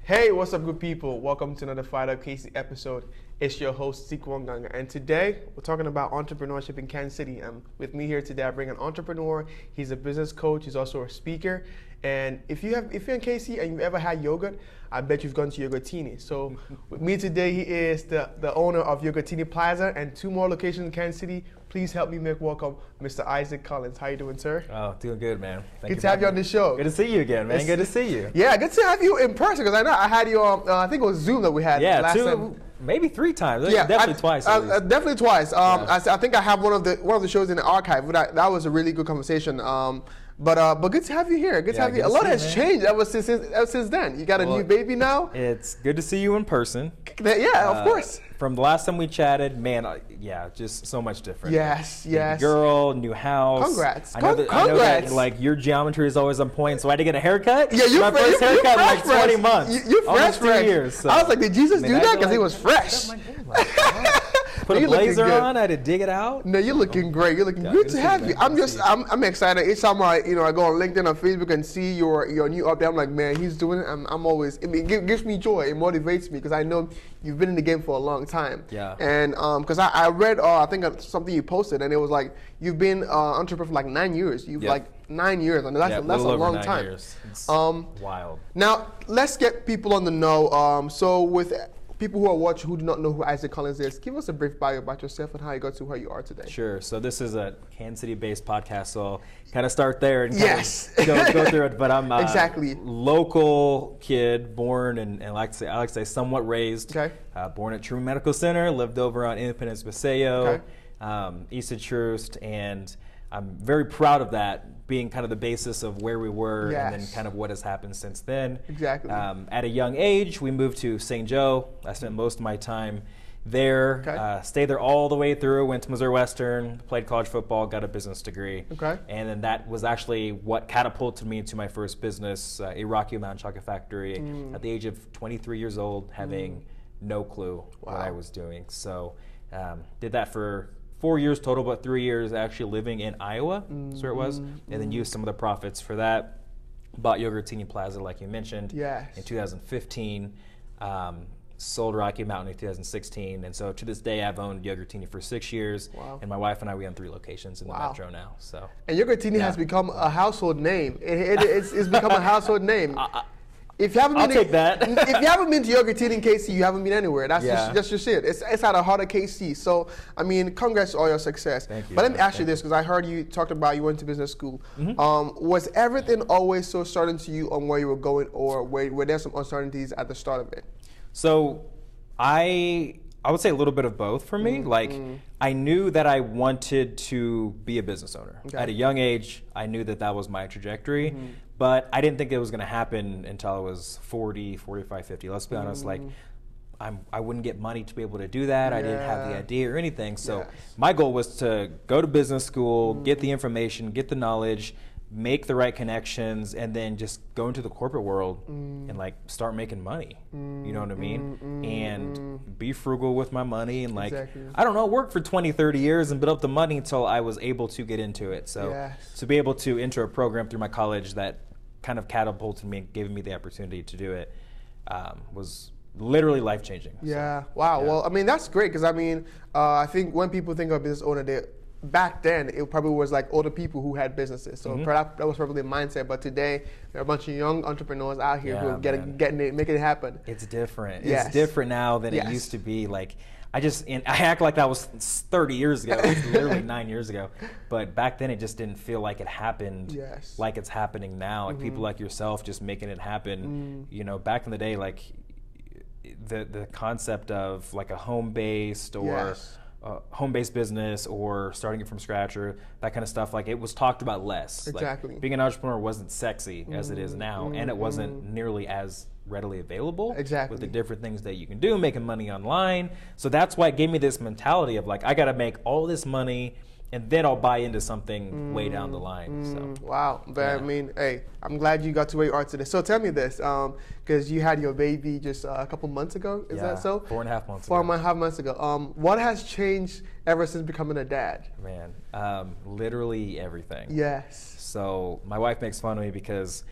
Hey, what's up, good people? Welcome to another FIREDUP Casey episode. It's your host, Sikwo Nganga, and today we're talking about entrepreneurship in Kansas City. With me here today, I bring an entrepreneur. He's a business coach. He's also a speaker. And if you're in KC and you've ever had yogurt, I bet you've gone to Yogurtini. So with me today, he is the owner of Yogurtini Plaza and 2 more locations in Kansas City. Please help me make welcome Mr. Isaac Collins. How you doing, sir? Oh, doing good, man. Good to have you on the show. Good to see you again, man. Good to see you. Yeah, good to have you in person, because I know I had you on, I think it was Zoom that we had last time. Maybe 3 times. Yeah, definitely twice. Definitely twice. Yeah. I think I have one of the shows in the archive. But that was a really good conversation. But good to have you here. Good to have you. A lot has changed ever since then. You got a new baby now. It's good to see you in person. Yeah, of course. From the last time we chatted, man, just so much different. Yes. New girl, new house. Congrats. I know that like your geometry is always on point, so I had to get a haircut. Yeah, my first haircut in like 20 months. You're fresh. 2 years. So. I was like, did Jesus do that? Because he was fresh. Put a blazer on. I had to dig it out. No, you're looking great. You're looking good to have you. I'm excited. Each time I go on LinkedIn or Facebook and see your new update, I'm like, man, he's doing it. I'm always. It gives me joy. It motivates me because I know you've been in the game for a long time. Yeah. And because I read, I think something you posted, and it was like you've been entrepreneur for like 9 years. You've like 9 years, and that's a long time. Years. It's wild. Now let's get people on the know. So with people who are watching who do not know who Isaac Collins is, give us a brief bio about yourself and how you got to where you are today. Sure. So this is a Kansas City-based podcast, so I'll kind of start there and go through it. But I'm exactly local kid, born and I like to say somewhat raised. Okay. Born at True Medical Center, lived over on Independence Paseo, East of Troost, and I'm very proud of that being kind of the basis of where we were and then kind of what has happened since then. Exactly. At a young age, we moved to St. Joe. I spent most of my time there, stayed there all the way through, went to Missouri Western, played college football, got a business degree. Okay. And then that was actually what catapulted me to my first business, a Rocky Mountain Chocolate Factory, at the age of 23 years old, having no clue what I was doing. So did that for 4 years total, but 3 years actually living in Iowa, that's where it was, and then used some of the profits for that. Bought Yogurtini Plaza, like you mentioned, in 2015. Sold Rocky Mountain in 2016, and so to this day I've owned Yogurtini for 6 years, and my wife and I, we own 3 locations in the metro now. So. And Yogurtini has become a household name. It's become a household name. If you haven't I'll take that. If you haven't been to Yogurtini in KC, you haven't been anywhere. That's just it. It's at the heart of KC. So, I mean, congrats to all your success. Thank you. But let me ask you this, because I heard you talked about you went to business school. Was everything always so certain to you on where you were going, or were there some uncertainties at the start of it? So, I would say a little bit of both for me. I knew that I wanted to be a business owner. At a young age, I knew that was my trajectory. But I didn't think it was going to happen until I was 40, 45, 50. Let's be honest, I wouldn't get money to be able to do that. I didn't have the idea or anything. So my goal was to go to business school, get the information, get the knowledge, make the right connections, and then just go into the corporate world and start making money. You know what I mean? And be frugal with my money and I don't know, work for 20, 30 years and build up the money until I was able to get into it. So to be able to enter a program through my college that kind of catapulted me, gave me the opportunity to do it, was literally life-changing. Yeah. So, wow. Yeah. Well, I mean, that's great, because I mean, I think when people think of business owner, back then it probably was like older people who had businesses. So perhaps that was probably the mindset. But today there are a bunch of young entrepreneurs out here who are getting it, making it happen. It's different. It's different now than it used to be. I act like that was 30 years ago. It was literally 9 years ago. But back then it just didn't feel like it happened like it's happening now. Like people like yourself just making it happen. You know, back in the day, the concept of a home-based or home-based business or starting it from scratch or that kind of stuff, it was talked about less. Exactly. Being an entrepreneur wasn't sexy as it is now, and it wasn't nearly as readily available with the different things that you can do, making money online. So that's why it gave me this mentality of I got to make all this money and then I'll buy into something way down the line. So. Wow. But I mean, hey, I'm glad you got to where you are today. So tell me this, because you had your baby just a couple months ago, is that so? 4.5 months ago. 4.5 months ago. What has changed ever since becoming a dad? Man, literally everything. Yes. So my wife makes fun of me because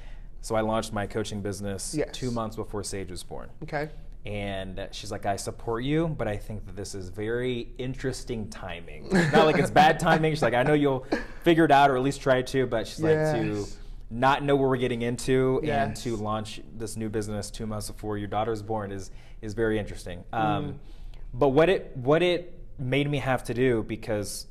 So I launched my coaching business Yes. 2 months before Sage was born. Okay. And she's like, I support you, but I think that this is very interesting timing. Not like it's bad timing. She's like, I know you'll figure it out or at least try to, but she's like, to not know what we're getting into and to launch this new business 2 months before your daughter's born is very interesting. But what it made me have to do, because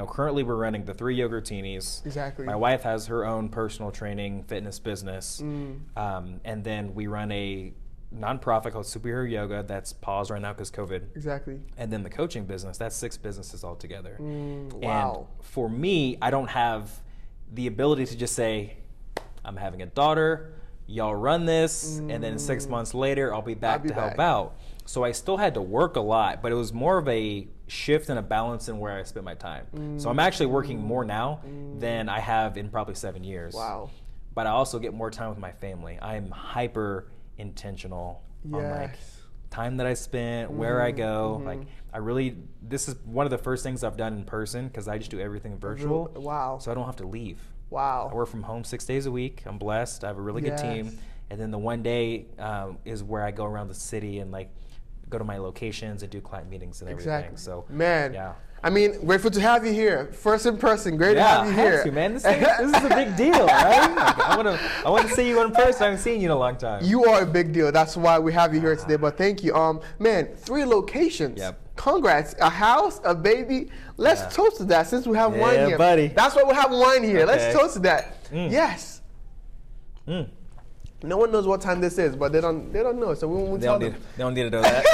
currently we're running the 3 Yoga Routinis. Exactly. My wife has her own personal training fitness business, and then we run a nonprofit called Superhero Yoga that's paused right now because COVID. Exactly. And then the coaching business, that's 6 businesses altogether. Wow. And for me, I don't have the ability to just say, I'm having a daughter, y'all run this, and then 6 months later, I'll be back to help out. So I still had to work a lot, but it was more of a shift and a balance in where I spent my time. So I'm actually working more now than I have in probably 7 years. Wow. But I also get more time with my family. I'm hyper intentional on like time that I spent, where I go. Like this is one of the first things I've done in person because I just do everything virtual. Wow. So I don't have to leave. Wow. I work from home 6 days a week. I'm blessed. I have a really good team. And then the one day is where I go around the city and like go to my locations and do client meetings and everything. Exactly. So man, yeah. I mean, grateful to have you here. First in person, great to have you here. Yeah, man. This is a big deal, right? Like, I want to see you in person. I haven't seen you in a long time. You are a big deal. That's why we have you here today. But thank you. Man, 3 locations. Yep. Congrats. A house, a baby. Let's toast to that since we have wine here. Buddy. That's why we have wine here. Okay. Let's toast to that. Yes. No one knows what time this is, but they don't know. So we won't tell them. They don't need to know that.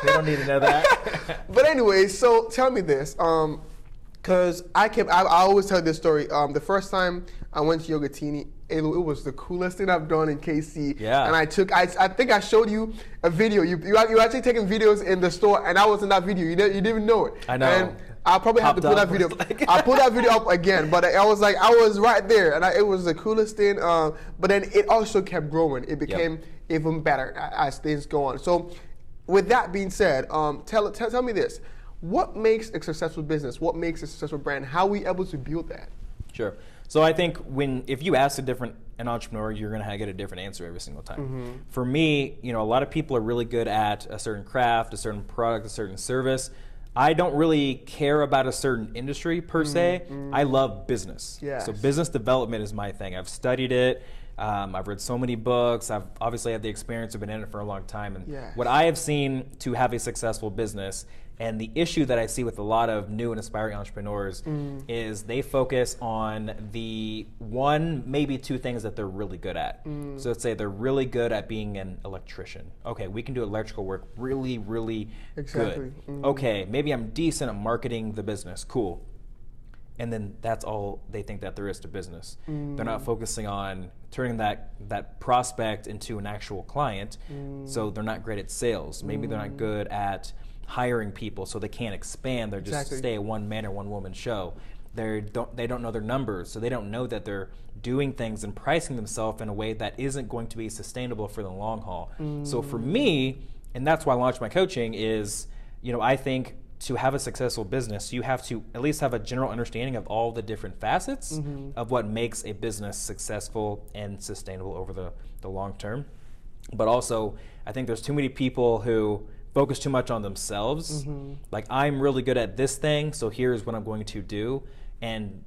They don't need to know that. But anyway, so tell me this, because I always tell this story. The first time I went to Yogatini, it was the coolest thing I've done in KC. Yeah. And I think I showed you a video. You actually taking videos in the store, and I was in that video. You didn't even know it. I know. And I'll probably have to pull that video. I'll pull that video up again. But I was right there, and it was the coolest thing. But then it also kept growing. It became even better as things go on. So, with that being said, tell me this. What makes a successful business? What makes a successful brand? How are we able to build that? Sure. So I think if you ask an entrepreneur, you're going to get a different answer every single time. For me, a lot of people are really good at a certain craft, a certain product, a certain service. I don't really care about a certain industry per se. I love business. Yes. So business development is my thing. I've studied it. I've read so many books. I've obviously had the experience. I've been in it for a long time. And what I have seen to have a successful business, and the issue that I see with a lot of new and aspiring entrepreneurs is they focus on the one, maybe 2 things that they're really good at. So let's say they're really good at being an electrician. Okay, we can do electrical work really, really good. Okay, maybe I'm decent at marketing the business. Cool. And then that's all they think that there is to business. They're not focusing on turning that prospect into an actual client. So they're not great at sales. Maybe they're not good at hiring people, so they can't expand. They're just stay a one-man or one-woman show. They don't know their numbers, so they don't know that they're doing things and pricing themselves in a way that isn't going to be sustainable for the long haul. So for me, and that's why I launched my coaching, is I think to have a successful business, you have to at least have a general understanding of all the different facets of what makes a business successful and sustainable over the long term. But also, I think there's too many people who focus too much on themselves. Like, I'm really good at this thing, so here's what I'm going to do. And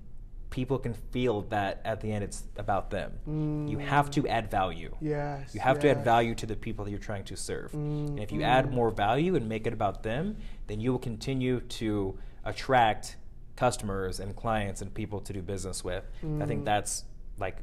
people can feel that at the end it's about them. You have to add value. Yes. You have to add value to the people that you're trying to serve. And if you add more value and make it about them, then you will continue to attract customers and clients and people to do business with. I think that's like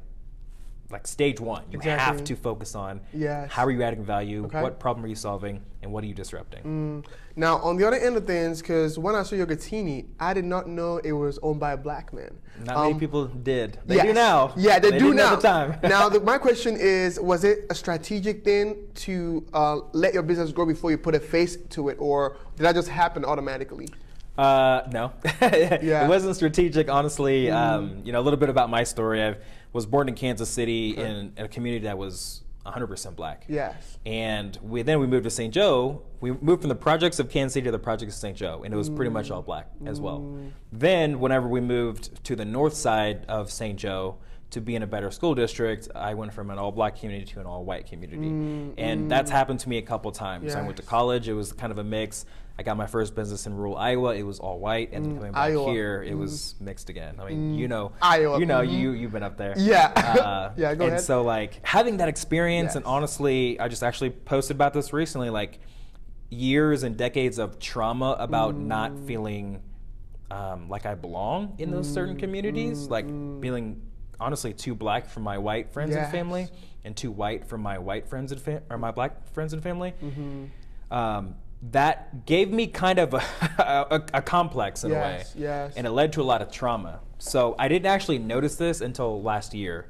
stage one. You have to focus on how are you adding value, what problem are you solving, and what are you disrupting. Now, on the other end of things, because when I saw Yogatini, I did not know it was owned by a black man. Not many people did. They do now. Yeah, they do now. At the time. Now, my question is, was it a strategic thing to let your business grow before you put a face to it, or did that just happen automatically? No. It wasn't strategic, honestly. A little bit about my story. I was born in Kansas City in a community that was 100% black. Yes. And we moved to St. Joe. We moved from the projects of Kansas City to the projects of St. Joe, and it was pretty much all black as well. Then, whenever we moved to the north side of St. Joe, to be in a better school district, I went from an all-black community to an all-white community. And that's happened to me a couple times. Yes. I went to college, it was kind of a mix. I got my first business in rural Iowa, it was all white, and then coming back Iowa. here, it was mixed again. I mean, Iowa. you've been up there. Yeah. Yeah, go and ahead. so like having that experience, Yes. and honestly, I just actually posted about this recently, like years and decades of trauma about not feeling like I belong in those certain communities, like feeling honestly too black for my white friends and Yes. family, and too white for my white friends and or my black friends and family. That gave me kind of a complex in a way, Yes. and it led to a lot of trauma. So I didn't actually notice this until last year,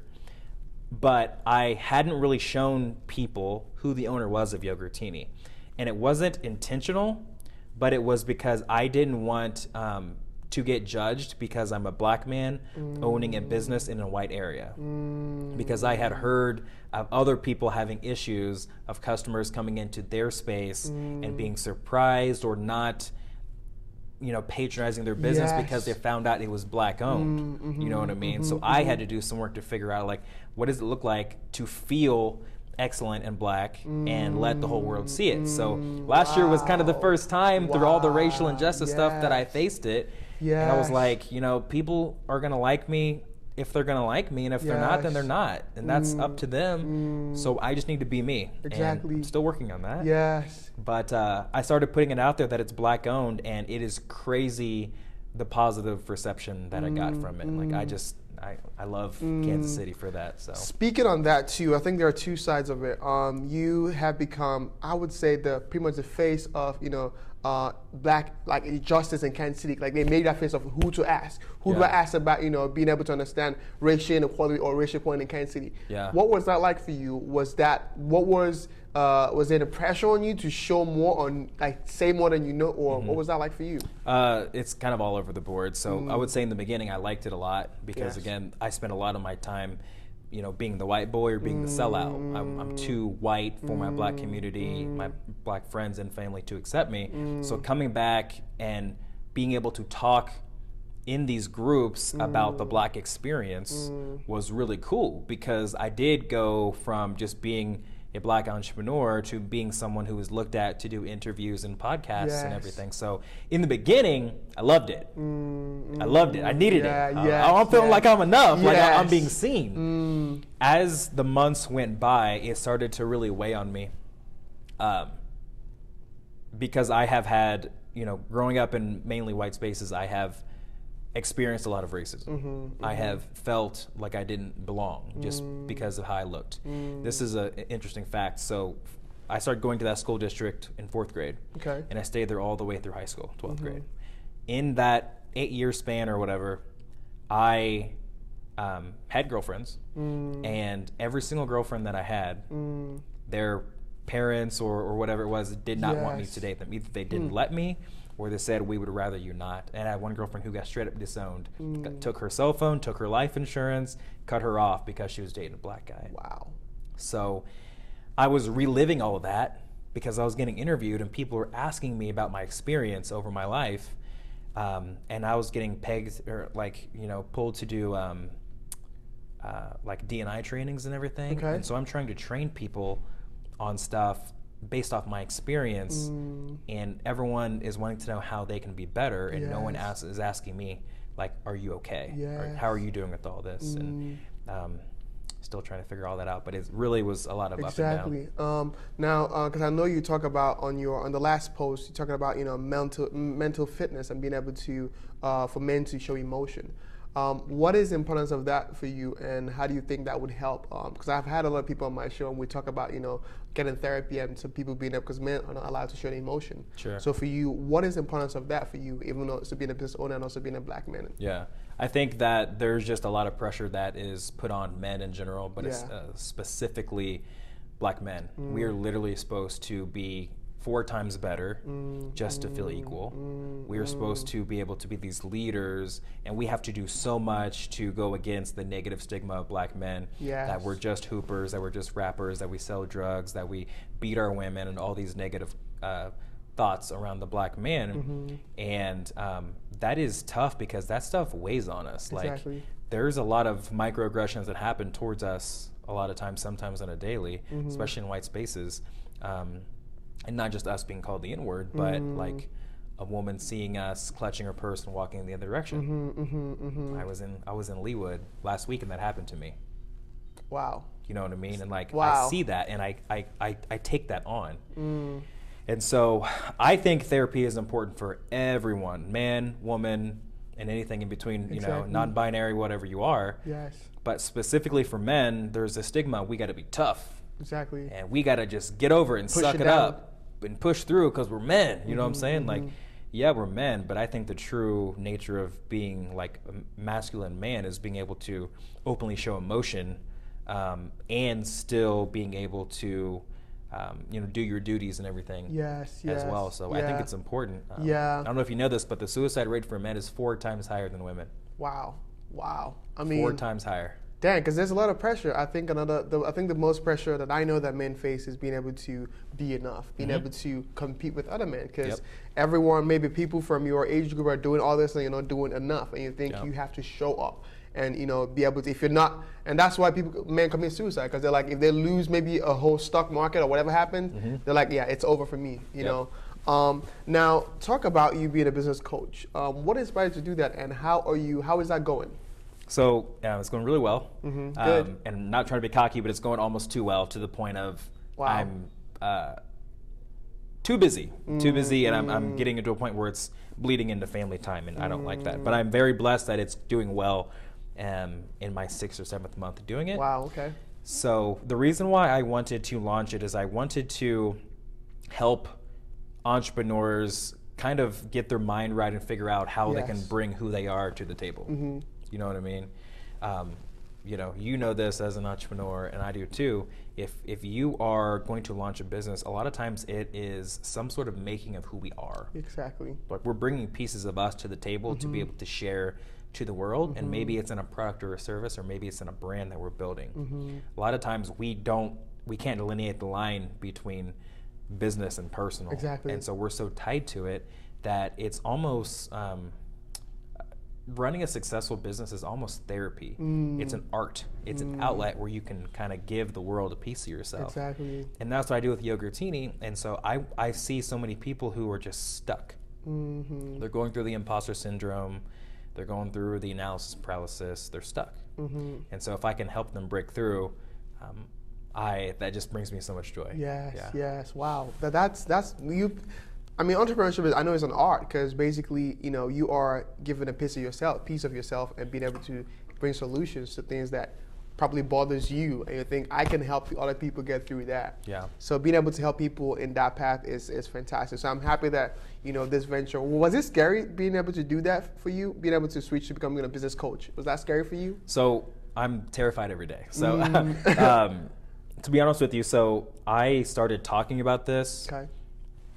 but I hadn't really shown people who the owner was of Yogurtini, and it wasn't intentional, but it was because I didn't want to get judged because I'm a black man owning a business in a white area. Because I had heard of other people having issues of customers coming into their space and being surprised or not, patronizing their business because they found out it was black owned. You know what I mean? So I had to do some work to figure out, like, what does it look like to feel excellent and black and let the whole world see it. So last year was kind of the first time through all the racial injustice stuff that I faced it. And I was like, people are going to like me if they're going to like me, and if they're not, then they're not. And that's up to them. So I just need to be me. Exactly. And I'm still working on that. Yes. But I started putting it out there that it's black owned, and it is crazy the positive reception that I got from it. Like I love Kansas City for that. So speaking on that too, I think there are two sides of it. You have become, I would say, pretty much the face of black justice in Kansas City. Like they made that face of who to ask. Who do I ask about being able to understand racial inequality or racial equality in Kansas City? Yeah. What was that like for you? Was there the pressure on you to show more, on say more than you know, or what was that like for you? It's kind of all over the board. So I would say in the beginning I liked it a lot because again, I spent a lot of my time being the white boy or being the sellout. I'm too white for my black community, my black friends and family to accept me. So coming back and being able to talk in these groups about the black experience was really cool, because I did go from just being a black entrepreneur to being someone who was looked at to do interviews and podcasts and everything. So in the beginning, I loved it. I loved it. I needed it. I'm feeling like I'm enough, like I'm being seen. As the months went by, it started to really weigh on me, because I have had, growing up in mainly white spaces, I have experienced a lot of racism. I have felt like I didn't belong just because of how I looked. This is an interesting fact. So I started going to that school district in 4th grade. Okay. And I stayed there all the way through high school, 12th grade. In that 8-year span or whatever, I had girlfriends, and every single girlfriend that I had, their parents or whatever it was did not want me to date them. Either they didn't let me, or they said, we would rather you not. And I had one girlfriend who got straight up disowned. Took her cell phone, took her life insurance, cut her off because she was dating a black guy. Wow. So I was reliving all of that because I was getting interviewed and people were asking me about my experience over my life. And I was getting pegged or pulled to do D&I trainings and everything. Okay. And so I'm trying to train people on stuff based off my experience, and everyone is wanting to know how they can be better, and no one is asking me, like, are you okay? Or how are you doing with all this? And still trying to figure all that out, but it really was a lot of up and down. Now, because I know you talk about on the last post, you're talking about mental fitness and being able to for men to show emotion. What is the importance of that for you, and how do you think that would help? Because I've had a lot of people on my show, and we talk about getting therapy and some people being able, because men are not allowed to show the emotion. Sure. So for you, what is the importance of that for you, even though it's being a business owner and also being a black man? Yeah, I think that there's just a lot of pressure that is put on men in general, but it's specifically black men. We are literally supposed to be 4 times better just to feel equal. We are supposed to be able to be these leaders, and we have to do so much to go against the negative stigma of black men, that we're just hoopers, that we're just rappers, that we sell drugs, that we beat our women, and all these negative thoughts around the black man, and that is tough because that stuff weighs on us. Exactly. Like, there's a lot of microaggressions that happen towards us a lot of times, sometimes on a daily, especially in white spaces, and not just us being called the N-word, but like a woman seeing us clutching her purse and walking in the other direction. I was in Leawood last week, and that happened to me. Wow. You know what I mean? And like, wow. I see that, and I take that on. And so I think therapy is important for everyone, man, woman, and anything in between, you know, non-binary, whatever you are. Yes. But specifically for men, there's a stigma. We got to be tough. Exactly. And we got to just get over it and suck it up and push through because we're men. You know what I'm saying? Like, yeah, we're men, but I think the true nature of being like a masculine man is being able to openly show emotion, and still being able to, you know, do your duties and everything as well. So I think it's important. I don't know if you know this, but the suicide rate for men is 4 times higher than women. Wow. Wow. I mean, 4 times higher. Dang, because there's a lot of pressure. I think the most pressure that I know that men face is being able to be enough, being able to compete with other men. Because everyone, maybe people from your age group are doing all this and you're not doing enough, and you think you have to show up and, you know, be able to. If you're not, and that's why men commit suicide, because they're like, if they lose maybe a whole stock market or whatever happens, they're like, yeah, it's over for me. You know. Now, talk about you being a business coach. What inspired you to do that, and how is that going? So it's going really well, Good. and not trying to be cocky, but it's going almost too well, to the point of I'm too busy, and I'm getting into a point where it's bleeding into family time, and I don't like that. But I'm very blessed that it's doing well in my 6th or 7th month doing it. Wow, okay. So the reason why I wanted to launch it is I wanted to help entrepreneurs kind of get their mind right and figure out how they can bring who they are to the table. You know what I mean? You know this as an entrepreneur, and I do too. If you are going to launch a business, a lot of times it is some sort of making of who we are. Exactly. Like, we're bringing pieces of us to the table to be able to share to the world, and maybe it's in a product or a service, or maybe it's in a brand that we're building. A lot of times we can't delineate the line between business and personal. Exactly. And so we're so tied to it that it's almost running a successful business is almost therapy. It's an art. It's an outlet where you can kind of give the world a piece of yourself. Exactly. And that's what I do with Yogurtini. And so I see so many people who are just stuck. They're going through the imposter syndrome. They're going through the analysis paralysis. They're stuck. And so if I can help them break through, that just brings me so much joy. Yes. Wow. That's you. I mean, entrepreneurship, I know, is an art, because basically, you know, you are given a piece of yourself, and being able to bring solutions to things that probably bothers you, and you think, I can help other people get through that. Yeah. So being able to help people in that path is fantastic. So I'm happy that, you know, this venture. Was it scary being able to do that for you? Being able to switch to becoming a business coach? Was that scary for you? So I'm terrified every day. So to be honest with you, so I started talking about this. Okay.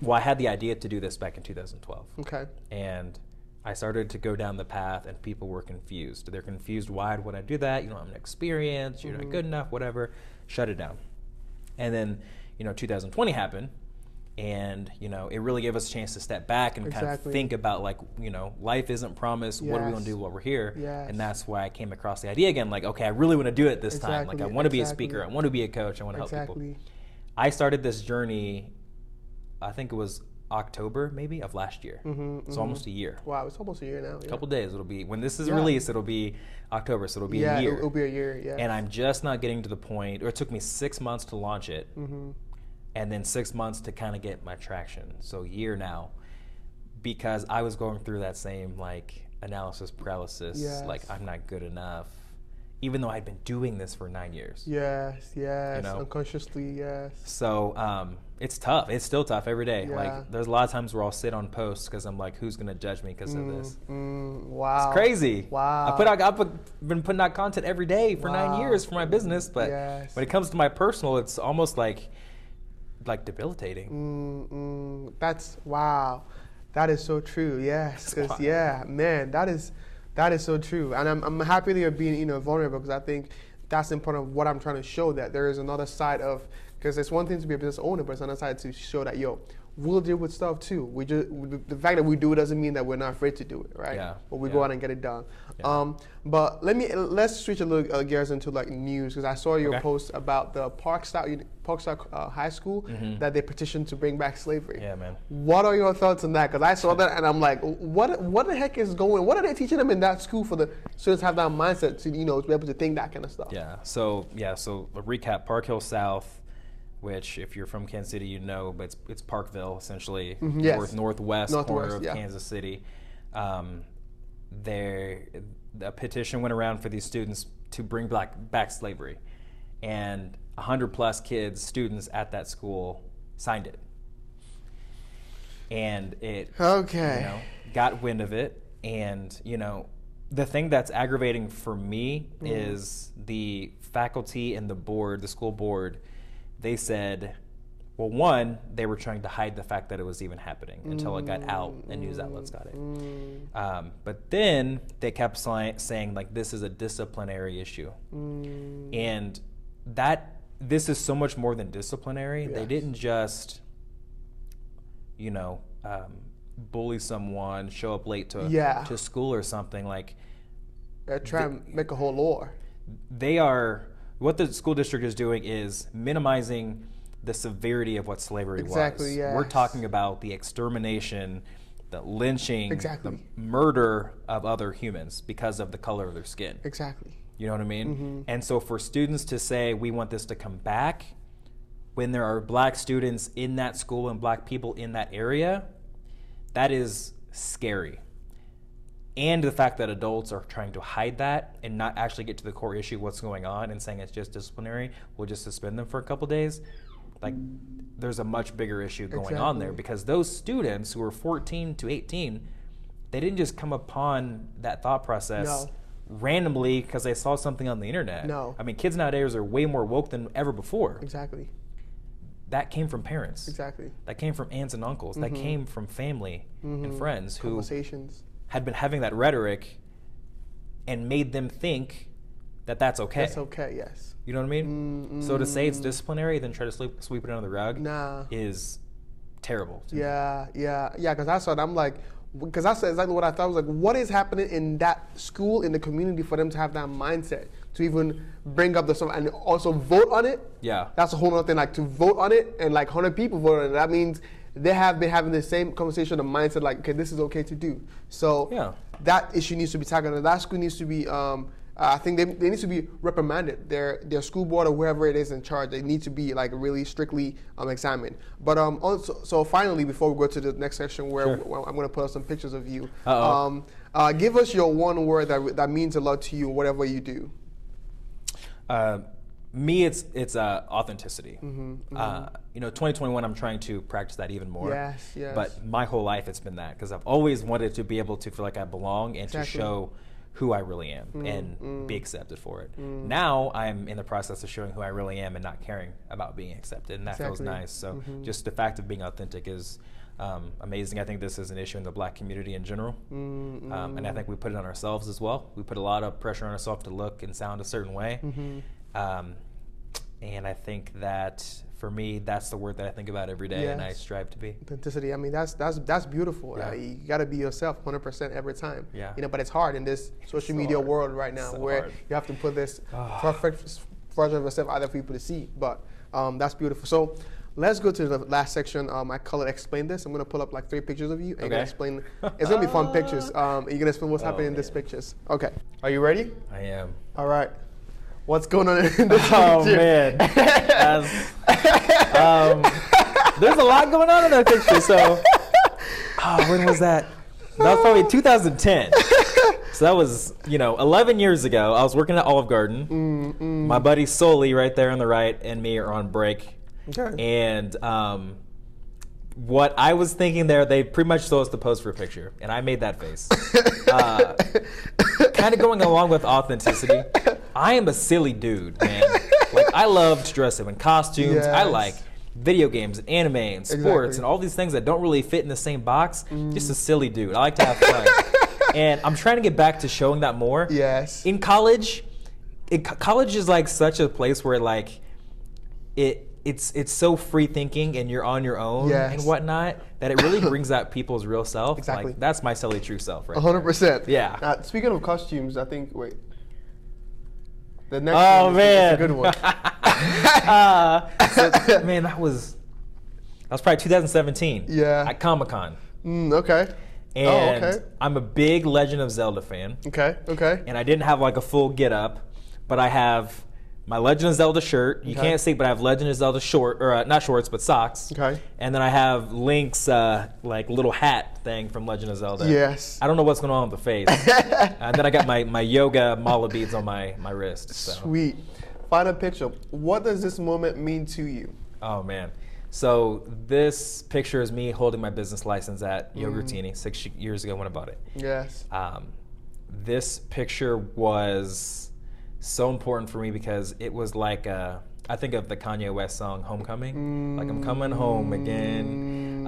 Well, I had the idea to do this back in 2012. Okay. And I started to go down the path, and people were confused. They're confused, why would I do that? You don't have an experience, you're not good enough, whatever. Shut it down. And then, 2020 happened, and, it really gave us a chance to step back and kind of think about, like, life isn't promised. What are we going to do while we're here? Yes. And that's why I came across the idea again, like, okay, I really want to do it this time. Like, I want to be a speaker. I want to be a coach. I want to help people. I started this journey, I think it was October maybe of last year. So almost a year. Wow, it's almost a year now. A couple days. It'll be, when this is released, it'll be October, so it'll be a year. It'll be a year, yeah. And I'm just not getting to the point, or it took me 6 months to launch it, and then 6 months to kind of get my traction. So a year now, because I was going through that same, like, analysis paralysis, like, I'm not good enough, even though I'd been doing this for 9 years. Yes, unconsciously, yes. So it's tough. It's still tough every day. Yeah. Like, there's a lot of times where I'll sit on posts because I'm like, who's going to judge me because of this? Wow. It's crazy. Wow. I've been putting out content every day for 9 years for my business, but when it comes to my personal, it's almost like debilitating. That's, wow. That is so true, yes. Because, man, that is so true. And I'm happy that you're being, vulnerable, because I think that's important of what I'm trying to show, that there is another side of, because it's one thing to be a business owner, but it's another side to show that, we'll deal with stuff too. The fact that we do it doesn't mean that we're not afraid to do it, right? Yeah. But we go out and get it done. Yeah. But let's switch a little gears into like news, because I saw your post about the Parkside High School that they petitioned to bring back slavery. Yeah, man. What are your thoughts on that? Because I saw that and I'm like, what the heck is going? What are they teaching them in that school for the students to have that mindset to to be able to think that kind of stuff? Yeah. So a recap: Park Hill South, which if you're from Kansas City, but it's Parkville essentially, northwest corner of Kansas City. A petition went around for these students to bring back slavery, and 100+ students at that school signed it, and it got wind of it. And the thing that's aggravating for me is the faculty and the school board. They said, well, one, they were trying to hide the fact that it was even happening until it got out and news outlets got it. But then they kept saying, like, this is a disciplinary issue. And this is so much more than disciplinary. Yes. They didn't just, bully someone, show up late to school or something. Like, they're trying to make a whole law. What the school district is doing is minimizing the severity of what slavery was. Exactly, yes. We're talking about the extermination, the lynching, exactly. the murder of other humans because of the color of their skin. Exactly. You know what I mean? Mm-hmm. And so for students to say, we want this to come back, when there are black students in that school and black people in that area, that is scary. And the fact that adults are trying to hide that and not actually get to the core issue of what's going on and saying it's just disciplinary, we'll just suspend them for a couple days. Like, there's a much bigger issue going on there, because those students who were 14 to 18, they didn't just come upon that thought process randomly because they saw something on the internet. No. I mean, kids nowadays are way more woke than ever before. Exactly. That came from parents. Exactly. That came from aunts and uncles. That came from family and friends who had been having that rhetoric and made them think that that's okay. That's okay, yes. You know what I mean? So to say it's disciplinary, then try to sweep it under the rug is terrible. Yeah, because I saw it, I'm like, because I said exactly what I thought. I was like, what is happening in that school, in the community, for them to have that mindset, to even bring up the stuff and also vote on it? Yeah. That's a whole other thing, like to vote on it, and like 100 people vote on it. That means they have been having the same conversation, the mindset, like, okay, this is okay to do. So that issue needs to be tackled, and that school needs to be, I think they need to be reprimanded. Their school board or whoever it is in charge, they need to be like really strictly examined. But also, so finally, before we go to the next section where I'm going to put up some pictures of you, give us your one word that means a lot to you, whatever you do. Me, it's authenticity. 2021, I'm trying to practice that even more. Yes. But my whole life, it's been that, because I've always wanted to be able to feel like I belong and to show who I really am and be accepted for it. Now I'm in the process of showing who I really am and not caring about being accepted, and that feels nice. So just the fact of being authentic is amazing. I think this is an issue in the black community in general, and I think we put it on ourselves as well. We put a lot of pressure on ourselves to look and sound a certain way, and I think that for me, that's the word that I think about every day, and I strive to be. Authenticity. I mean, that's beautiful. Yeah. You got to be yourself 100% every time. Yeah. But it's hard in this social media world right now, where you have to put this perfect version of yourself out there for people to see. But that's beautiful. So let's go to the last section. I call it Explain This. I'm going to pull up like 3 pictures of you and you're going to explain. It's going to be fun pictures. You're going to explain what's happening in these pictures. Okay. Are you ready? I am. All right. What's going on in this picture? Oh, man. There's a lot going on in that picture. So, when was that? That was probably 2010. So that was, 11 years ago. I was working at Olive Garden. My buddy Sully right there on the right and me are on break. Okay. And what I was thinking there, they pretty much told us to pose for a picture. And I made that face. Kind of going along with authenticity. I am a silly dude, man. Like, I love to dress up in costumes. Yes. I like video games and anime and sports and all these things that don't really fit in the same box. Just a silly dude. I like to have fun. And I'm trying to get back to showing that more. Yes. In college, college is like such a place where like it's so free thinking and you're on your own and whatnot that it really brings out people's real self. Exactly. Like, that's my silly true self, right? 100%. Yeah. Speaking of costumes, I think the next oh one man, is a good one. Man, that was probably 2017. Yeah. At Comic-Con. Okay. And I'm a big Legend of Zelda fan. Okay. And I didn't have like a full get up, but I have my Legend of Zelda shirt. You can't see, but I have Legend of Zelda not shorts, but socks. Okay. And then I have Link's like little hat thing from Legend of Zelda. Yes. I don't know what's going on with the face. And then I got my yoga mala beads on my wrist. So. Sweet. Final picture. What does this moment mean to you? Oh man. So this picture is me holding my business license at Yogurtini 6 years ago when I bought it. Yes. This picture was so important for me because it was like I think of the Kanye West song Homecoming. Like I'm coming home again.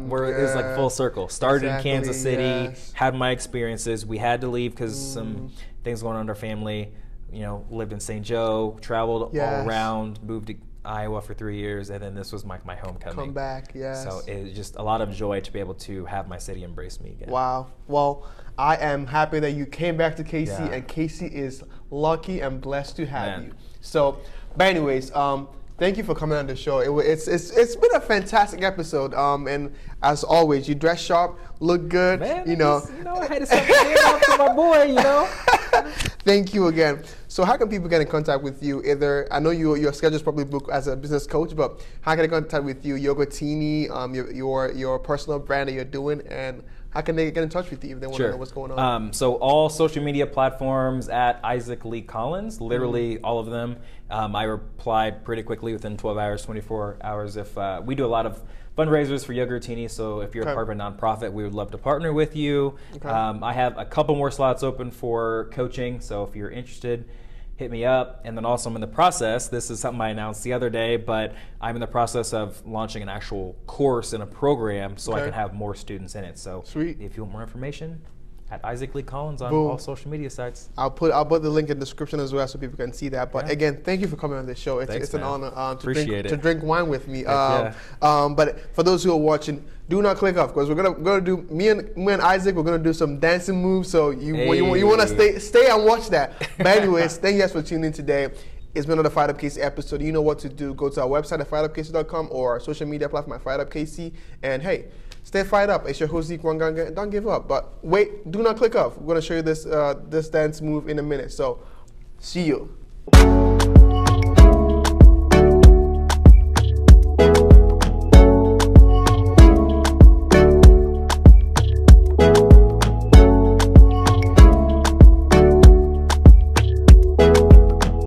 Where it's like full circle. Started in Kansas City, had my experiences. We had to leave because some things going on in our family. You know, lived in St. Joe, traveled all around, moved to Iowa for 3 years, and then this was my homecoming. Come back, yes. So it was just a lot of joy to be able to have my city embrace me again. Wow. Well, I am happy that you came back to KC, and KC is lucky and blessed to have you. So, but anyways, thank you for coming on the show. It's been a fantastic episode. And as always, you dress sharp, look good. Man, you know, I had to set up for my boy. You know. Thank you again. So how can people get in contact with you? Either, I know your schedule is probably booked as a business coach, but how can they get in contact with you? Yogurtini, your personal brand that you're doing, and how can they get in touch with you if they want to know what's going on? So all social media platforms at Isaac Lee Collins, literally all of them. I reply pretty quickly within 12 hours, 24 hours. If we do a lot of fundraisers for Yogurtini, so if you're part of a nonprofit, we would love to partner with you. I have a couple more slots open for coaching, so if you're interested, hit me up. And then also I'm in the process, this is something I announced the other day, but I'm in the process of launching an actual course and a program so I can have more students in it. So if you want more information, at Isaac Lee Collins on all social media sites. I'll put the link in the description as well so people can see that. But again, thank you for coming on this show. It's an honor to drink wine with me. But for those who are watching, do not click off because we're gonna do me and Isaac. We're gonna do some dancing moves. So you want to stay and watch that. But anyways, thank you guys for tuning in today. It's been another FIREDUP KC episode. You know what to do. Go to our website at firedupkc.com or our social media platform at FIREDUPKC. And hey, stay fired up. It's your host, Zeke Wanganga, and don't give up. But wait, do not click off. We're going to show you this dance move in a minute. So, see you.